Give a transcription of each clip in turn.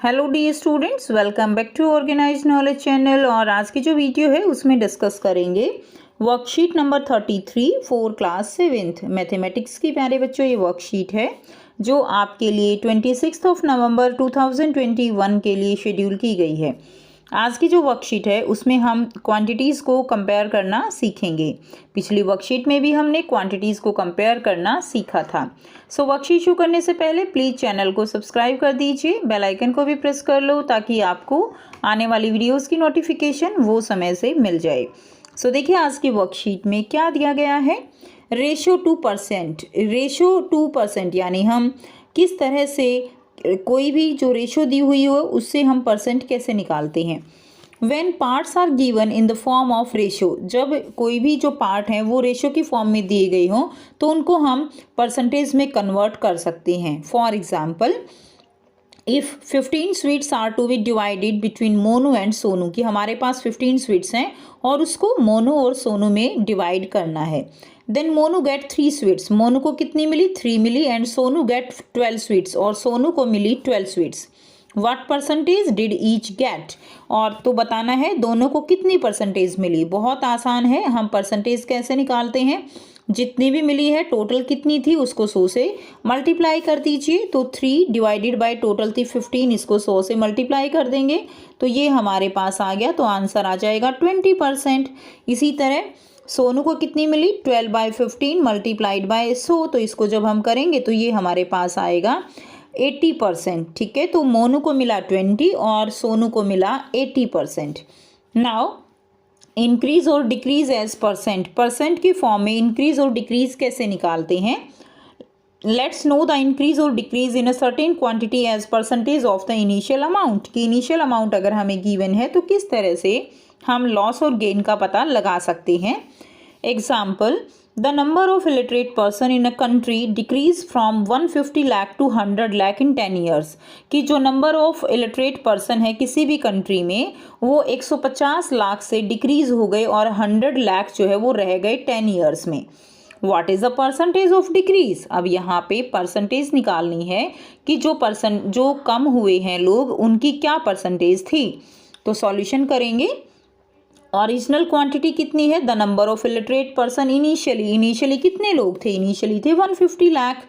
Hello the students, welcome back to organise knowledge channel. और आज की जो वीडियो है उसमें डिस्कस करेंगे worksheet number 33 for class 7th mathematics की। प्यारे बच्चों, ये वर्कशीट है जो आपके लिए 26 नवंबर 2021 के लिए शेड्यूल की गई है। आज की जो वर्कशीट है उसमें हम क्वांटिटीज़ को कंपेयर करना सीखेंगे। पिछली वर्कशीट में भी हमने क्वांटिटीज़ को कंपेयर करना सीखा था। सो वर्कशीट शुरू करने से पहले प्लीज़ चैनल को सब्सक्राइब कर दीजिए, बेल आइकन को भी प्रेस कर लो ताकि आपको आने वाली वीडियोस की नोटिफिकेशन वो समय से मिल जाए। सो देखिए आज की वर्कशीट में क्या दिया गया है। रेशो 2%, रेशो 2% यानी हम किस तरह से कोई भी जो रेशो दी हुई हो उससे हम परसेंट कैसे निकालते हैं। When parts are given in the form of ratio, जब कोई भी जो पार्ट हैं वो रेशो की फॉर्म में दिए गए हों तो उनको हम परसेंटेज में कन्वर्ट कर सकते हैं। For example, if 15 sweets are to be divided between Monu and Sonu, कि हमारे पास 15 स्वीट्स हैं और उसको मोनू और सोनू में डिवाइड करना है। Then Monu get 3 sweets, Monu को कितनी मिली, 3 मिली। एंड सोनू गेट 12 स्वीट्स, और सोनू को मिली 12 sweets. What percentage did each get, और तो बताना है दोनों को कितनी परसेंटेज मिली। बहुत आसान है, हम परसेंटेज कैसे निकालते हैं, जितनी भी मिली है टोटल कितनी थी उसको 100 से मल्टीप्लाई कर दीजिए। तो 3 डिवाइडेड बाय टोटल थी 15, इसको 100 से मल्टीप्लाई कर देंगे तो ये हमारे पास आ गया, तो आंसर आ जाएगा 20%। इसी तरह सोनू को कितनी मिली, 12/15 मल्टीप्लाइड बाय 100, तो इसको जब हम करेंगे तो ये हमारे पास आएगा 80%। ठीक है, तो मोनू को मिला 20 और सोनू को मिला 80%। नाउ इंक्रीज और डिक्रीज एज परसेंट, परसेंट की फॉर्म में इंक्रीज और डिक्रीज कैसे निकालते हैं। लेट्स नो द इंक्रीज और decrease in a certain quantity as percentage of the initial amount, कि इनिशियल अमाउंट अगर हमें गिवन है तो किस तरह से हम लॉस और गेन का पता लगा सकते हैं। Example, the number of illiterate person in a country decrease from 150 lakh to 100 lakh in 10 years, कि जो नंबर ऑफ इलिटरेट पर्सन है किसी भी कंट्री में वो 150 लाख से डिक्रीज हो गए और 100 लाख जो है वो रह गए 10 ईयर्स में। What is the percentage of decrease, अब यहाँ पे परसेंटेज निकालनी है कि जो कम हुए हैं लोग उनकी क्या परसेंटेज थी। तो सॉल्यूशन करेंगे। ओरिजिनल क्वांटिटी कितनी है, the number of illiterate person initially कितने लोग थे, इनिशियली थे 150 लाख।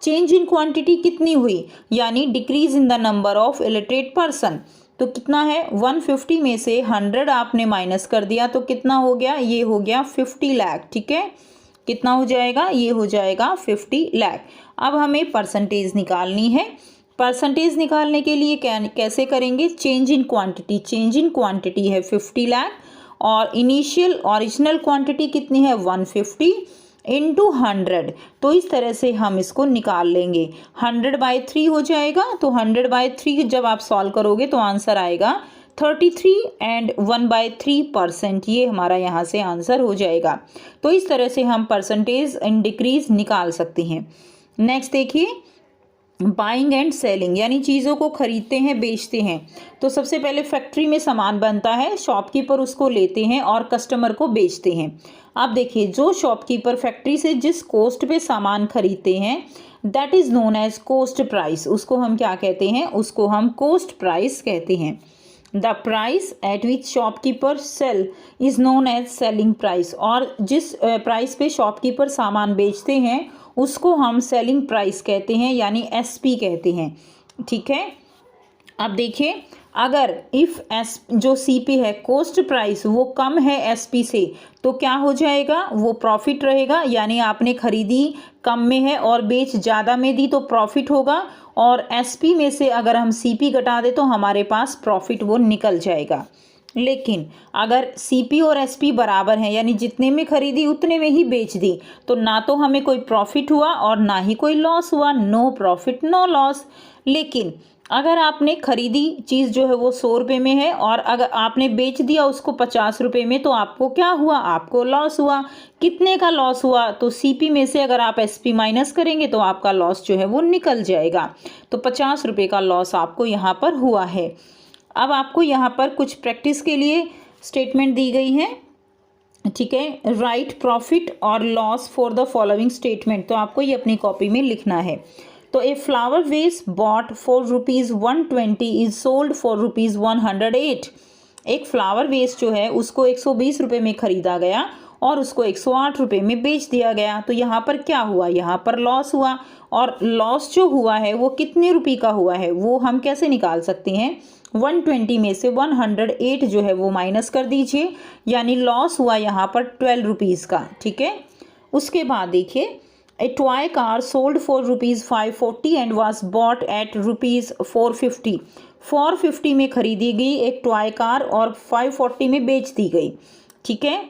चेंज इन क्वांटिटी कितनी हुई, यानी decrease in the number of illiterate person, तो कितना है 150 में से 100 आपने माइनस कर दिया तो कितना हो गया, ये हो गया 50 लाख। ठीक है, कितना हो जाएगा, ये हो जाएगा 50 लाख। अब हमें परसेंटेज निकालनी है। परसेंटेज निकालने के लिए कैसे करेंगे, change in quantity, change in quantity है 50 लाख और इनिशियल ओरिजिनल क्वांटिटी कितनी है 150 इंटू 100, तो इस तरह से हम इसको निकाल लेंगे। 100/3 हो जाएगा, तो 100/3 जब आप सॉल्व करोगे तो आंसर आएगा 33 एंड 1/3%, ये हमारा यहाँ से आंसर हो जाएगा। तो इस तरह से हम परसेंटेज इन डिक्रीज निकाल सकते हैं। नेक्स्ट देखिए, बाइंग एंड सेलिंग, यानी चीज़ों को खरीदते हैं बेचते हैं। तो सबसे पहले फैक्ट्री में सामान बनता है, शॉपकीपर उसको लेते हैं और कस्टमर को बेचते हैं। अब देखिए, जो शॉपकीपर फैक्ट्री से जिस कॉस्ट पे सामान खरीदते हैं that is known as cost price, उसको हम क्या कहते हैं, उसको हम कॉस्ट प्राइस कहते हैं। The price at which shopkeeper sell is known as selling price, और जिस प्राइस पे शॉपकीपर सामान बेचते हैं उसको हम सेलिंग प्राइस कहते हैं, यानी एसपी कहते हैं। ठीक है, अब देखिए, अगर इफ़ एस जो सीपी है कॉस्ट प्राइस वो कम है एसपी से तो क्या हो जाएगा, वो प्रॉफिट रहेगा, यानी आपने खरीदी कम में है और बेच ज़्यादा में दी तो प्रॉफिट होगा। और एसपी में से अगर हम सीपी घटा दें तो हमारे पास प्रॉफिट वो निकल जाएगा। लेकिन अगर सीपी और एसपी बराबर हैं, यानी जितने में खरीदी उतने में ही बेच दी, तो ना तो हमें कोई प्रॉफिट हुआ और ना ही कोई लॉस हुआ, नो प्रॉफिट नो लॉस। लेकिन अगर आपने खरीदी चीज़ जो है वो 100 रुपये में है और अगर आपने बेच दिया उसको 50 रुपये में, तो आपको क्या हुआ, आपको लॉस हुआ। कितने का लॉस हुआ, तो सीपी में से अगर आप एसपी माइनस करेंगे तो आपका लॉस जो है वो निकल जाएगा। तो 50 रुपये का लॉस आपको यहाँ पर हुआ है। अब आपको यहाँ पर कुछ प्रैक्टिस के लिए स्टेटमेंट दी गई है। ठीक है, राइट प्रॉफिट और loss for the following statement, तो आपको ये अपनी कॉपी में लिखना है। तो a flower was bought for ₹120 is sold for ₹108। एक फ्लावर वेस जो है उसको 120 रुपये में ख़रीदा गया और उसको 108 रुपये में बेच दिया गया। तो यहाँ पर क्या हुआ, यहाँ पर लॉस हुआ। और लॉस जो हुआ है वो कितने रुपये का हुआ है वो हम कैसे निकाल सकते हैं, 120 में से 108 जो है वो माइनस कर दीजिए, यानी लॉस हुआ यहाँ पर 12 रुपीज़ का। ठीक है, उसके बाद देखिए, ए toy car sold for ₹540 and was bought at ₹450। 450 में खरीदी गई एक टॉय कार और 540 में बेच दी गई। ठीक है,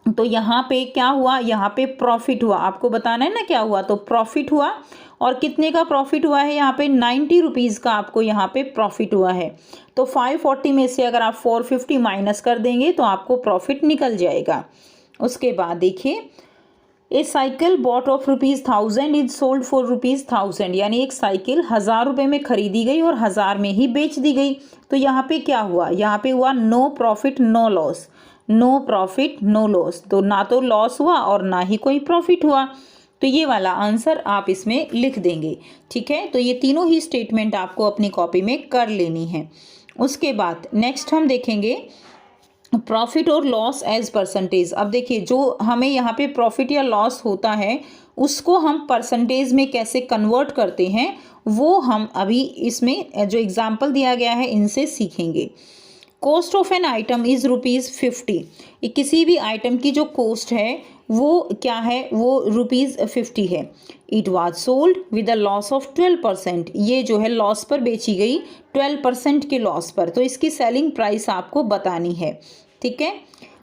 तो यहाँ पे क्या हुआ, यहाँ पे प्रॉफिट हुआ। आपको बताना है ना क्या हुआ, तो प्रॉफिट हुआ। और कितने का प्रॉफिट हुआ है, यहाँ पे 90 रुपीज़ का आपको यहाँ पे प्रॉफिट हुआ है। तो 540 में से अगर आप 450 माइनस कर देंगे तो आपको प्रॉफिट निकल जाएगा। उसके बाद देखिए, a cycle bought of ₹1000 is sold for ₹1000, यानी एक साइकिल 1000 रुपये में खरीदी गई और 1000 में ही बेच दी गई। तो यहाँ पे क्या हुआ, यहाँ पे हुआ no profit no loss, no profit no loss. तो ना तो लॉस हुआ और ना ही कोई प्रॉफिट हुआ। तो ये वाला आंसर आप इसमें लिख देंगे। ठीक है, तो ये तीनों ही स्टेटमेंट आपको अपनी कॉपी में कर लेनी है। उसके बाद नेक्स्ट हम देखेंगे प्रॉफिट और लॉस एज परसेंटेज। अब देखिए, जो हमें यहाँ पे प्रॉफिट या लॉस होता है उसको हम परसेंटेज में कैसे कन्वर्ट करते हैं वो हम अभी इसमें जो एग्जाम्पल दिया गया है इनसे सीखेंगे। Cost of an item is ₹50। किसी भी आइटम की जो कॉस्ट है वो क्या है, वो ₹50 है। It was sold with a loss of 12%। ये जो है लॉस पर बेची गई, 12% के लॉस पर। तो इसकी सेलिंग प्राइस आपको बतानी है। ठीक है,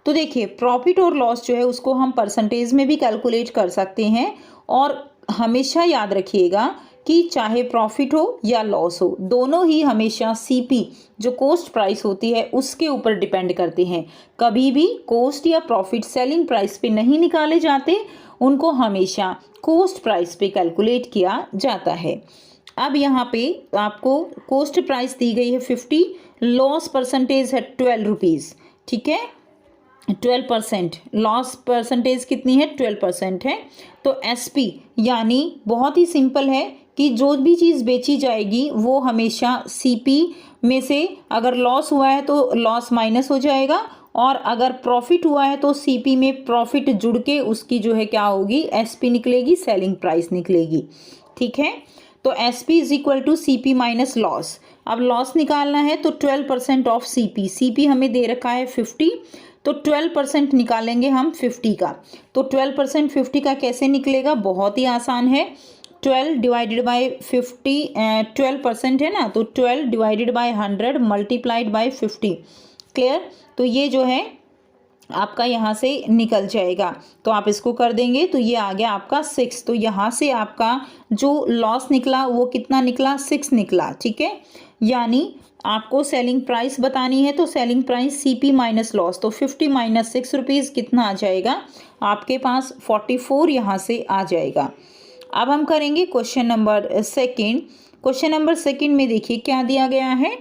तो देखिए, प्रॉफिट और लॉस जो है उसको हम परसेंटेज में भी कैलकुलेट कर सकते हैं। और हमेशा याद रखिएगा कि चाहे प्रॉफिट हो या लॉस हो, दोनों ही हमेशा सीपी जो कॉस्ट प्राइस होती है उसके ऊपर डिपेंड करते हैं। कभी भी कॉस्ट या प्रॉफिट सेलिंग प्राइस पे नहीं निकाले जाते, उनको हमेशा कॉस्ट प्राइस पे कैलकुलेट किया जाता है। अब यहाँ पे आपको कॉस्ट प्राइस दी गई है 50, लॉस परसेंटेज है 12 रुपीज़। ठीक है, 12%, लॉस परसेंटेज कितनी है, 12% है। तो एसपी यानी बहुत ही सिंपल है कि जो भी चीज़ बेची जाएगी वो हमेशा सीपी में से अगर लॉस हुआ है तो लॉस माइनस हो जाएगा, और अगर प्रॉफिट हुआ है तो सीपी में प्रॉफिट जुड़ के उसकी जो है क्या होगी, एसपी निकलेगी, सेलिंग प्राइस निकलेगी। ठीक है, तो SP is equal to CP minus loss. अब लॉस निकालना है तो 12% ऑफ सीपी, सीपी हमें दे रखा है 50, तो 12% निकालेंगे हम 50 का। तो 12% 50 का कैसे निकलेगा, बहुत ही आसान है। 12 डिवाइडेड बाई 50, 12% है ना, तो 12 divided by 100 multiplied by 50। Clear, तो ये जो है आपका यहाँ से निकल जाएगा। तो आप इसको कर देंगे तो ये आ गया आपका 6। तो यहाँ से आपका जो लॉस निकला वो कितना निकला, 6 निकला। ठीक है, यानी आपको सेलिंग प्राइस बतानी है तो selling price CP minus loss, तो 50 माइनस 6 रुपीज़ कितना आ जाएगा आपके पास, 44 यहाँ से आ जाएगा। अब हम करेंगे question number second. Question number second में देखिए क्या दिया गया है,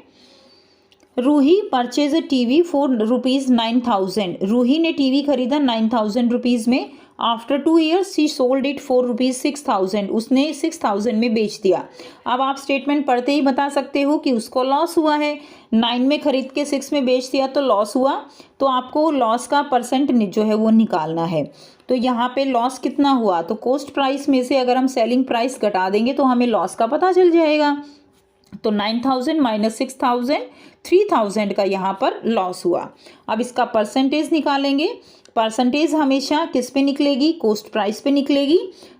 Ruhi purchase a TV for ₹9,000। रूही ने टीवी खरीदा 9,000 रुपीज़ में। After 2 years she sold it for ₹6,000। उसने 6,000 में बेच दिया। अब आप स्टेटमेंट पढ़ते ही बता सकते हो कि उसको लॉस हुआ है, 9 में खरीद के 6 में बेच दिया तो लॉस हुआ। तो आपको लॉस का परसेंट जो है वो निकालना है। तो यहाँ पे लॉस कितना हुआ, तो कॉस्ट प्राइस में से अगर हम सेलिंग प्राइस घटा देंगे तो हमें लॉस का पता चल जाएगा। तो 9,000 माइनस 6,000, 3,000 का यहाँ पर लॉस हुआ। अब इसका परसेंटेज निकालेंगे। परसेंटेज हमेशा किस पे निकलेगी, कॉस्ट प्राइस पे निकलेगी।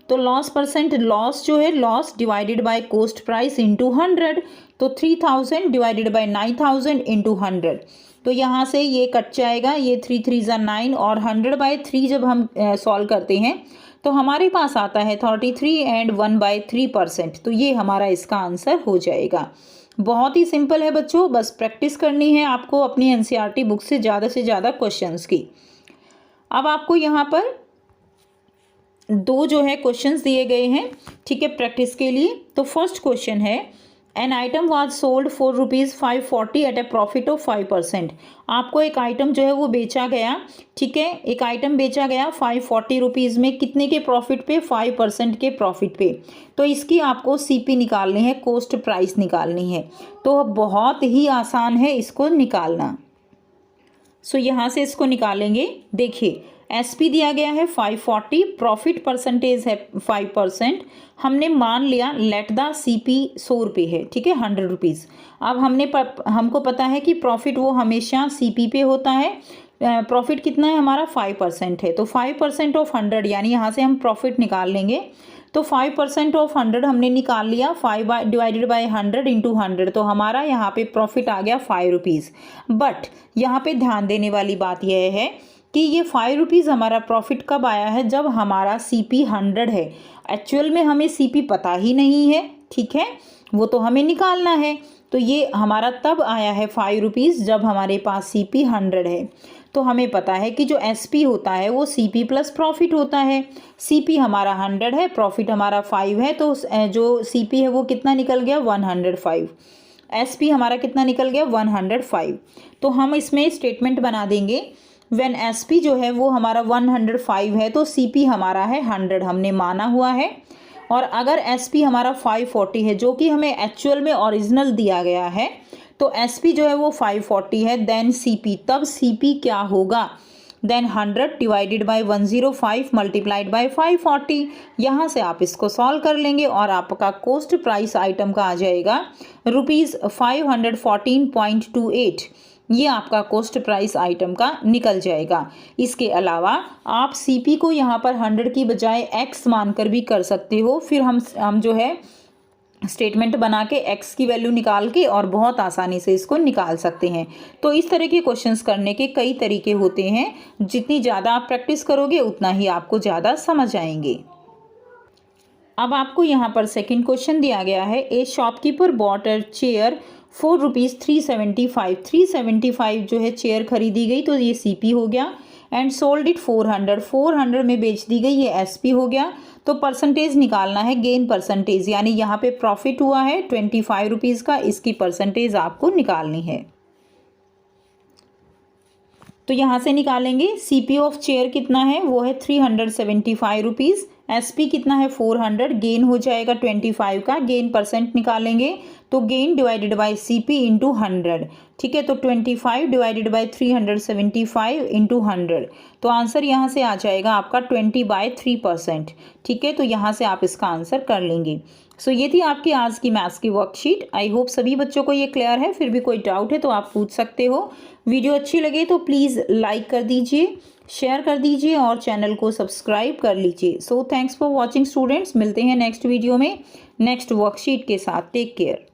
तो लॉस परसेंट, लॉस जो है loss divided by cost price into 100। तो 3,000 डिवाइडेड बाय 9,000 इंटू 100। तो यहाँ से ये कट जाएगा, ये 3 3 ज़ा 9 और 100/3 जब हम सॉल्व करते हैं तो हमारे पास आता है 33 एंड 1/3%। तो ये हमारा इसका आंसर हो जाएगा। बहुत ही सिंपल है बच्चों, बस प्रैक्टिस करनी है आपको अपनी एनसीईआरटी बुक से ज़्यादा क्वेश्चंस की। अब आपको यहाँ पर 2 जो है क्वेश्चंस दिए गए हैं, ठीक है, प्रैक्टिस के लिए। तो फर्स्ट क्वेश्चन है an item was sold for ₹540 at a profit of 5%। आपको एक आइटम जो है वो बेचा गया, ठीक है, एक आइटम बेचा गया 540 रुपीज़ में, कितने के प्रॉफिट पे, 5% के प्रॉफिट पे। तो इसकी आपको सीपी निकालनी है, कॉस्ट प्राइस निकालनी है। तो बहुत ही आसान है इसको निकालना। सो यहाँ से इसको निकालेंगे। देखिए एसपी दिया गया है 540, प्रॉफिट परसेंटेज है 5%। हमने मान लिया लेट द सीपी 100 रुपये है, ठीक है, 100 रुपीज़। अब हमको पता है कि प्रॉफिट वो हमेशा सीपी पे होता है। प्रॉफिट कितना है हमारा, 5% है। तो 5% ऑफ 100 यानी यहाँ से हम प्रॉफिट निकाल लेंगे। तो 5% ऑफ 100 हमने निकाल लिया, 5 डिवाइडेड बाई 100 इंटू 100, तो हमारा यहाँ पे प्रॉफिट आ गया 5 रुपीज़। बट यहाँ पे ध्यान देने वाली बात यह है कि ये 5 रुपीज़ हमारा प्रॉफिट कब आया है, जब हमारा सीपी 100 है। एक्चुअल में हमें सीपी पता ही नहीं है, ठीक है, वो तो हमें निकालना है। तो ये हमारा तब आया है 5 रुपीज़ जब हमारे पास सीपी 100 है। तो हमें पता है कि जो एसपी होता है वो सीपी प्लस प्रॉफिट होता है। सीपी हमारा 100 है, प्रॉफिट हमारा 5 है, तो जो सीपी है वो कितना निकल गया, 105। एसपी हमारा कितना निकल गया, 105। तो हम इसमें स्टेटमेंट बना देंगे, व्हेन एसपी जो है वो हमारा 105 है तो सीपी हमारा है 100, हमने माना हुआ है। और अगर एसपी हमारा 540 है, जो कि हमें एक्चुअल में ओरिजिनल दिया गया है, तो एसपी जो है वो 540 है, देन सीपी, तब सीपी क्या होगा, then 100 divided by 105 multiplied by 540। यहाँ से आप इसको सॉल्व कर लेंगे और आपका कॉस्ट प्राइस आइटम का आ जाएगा ₹514.28। ये आपका कॉस्ट प्राइस आइटम का निकल जाएगा। इसके अलावा आप सीपी को यहाँ पर 100 की बजाय एक्स मानकर भी कर सकते हो। फिर हम जो है स्टेटमेंट बना के एक्स की वैल्यू निकाल के और बहुत आसानी से इसको निकाल सकते हैं। तो इस तरह के क्वेश्चंस करने के कई तरीके होते हैं। जितनी ज़्यादा आप प्रैक्टिस करोगे उतना ही आपको ज़्यादा समझ आएंगे। अब आपको यहाँ पर सेकंड क्वेश्चन दिया गया है, ए shopkeeper bought a chair for ₹375। 375 जो है चेयर खरीदी गई, तो ये सीपी हो गया। एंड सोल्ड इट 400, 400 में बेच दी गई, ये एसपी हो गया। तो परसेंटेज निकालना है, गेन परसेंटेज, यानी यहाँ पे प्रॉफिट हुआ है 25 रुपीज़ का, इसकी परसेंटेज आपको निकालनी है। तो यहाँ से निकालेंगे, सीपी ऑफ चेयर कितना है, वो है 375 रुपीज़। एसपी कितना है 400, गेन हो जाएगा 25 का, गेन परसेंट निकालेंगे तो gain divided by CP into 100, ठीक है। तो 25 डिवाइडेड बाय 375 इंटू 100, तो आंसर यहाँ से आ जाएगा आपका 20/3%, ठीक है। तो यहाँ से आप इसका आंसर कर लेंगे। सो ये थी आपकी आज की मैथ्स की वर्कशीट। आई होप सभी बच्चों को ये क्लियर है। फिर भी कोई डाउट है तो आप पूछ सकते हो। वीडियो अच्छी लगे तो प्लीज़ लाइक कर दीजिए, शेयर कर दीजिए और चैनल को सब्सक्राइब कर लीजिए। So thanks for watching students. मिलते हैं नेक्स्ट वीडियो में नेक्स्ट वर्कशीट के साथ। Take care.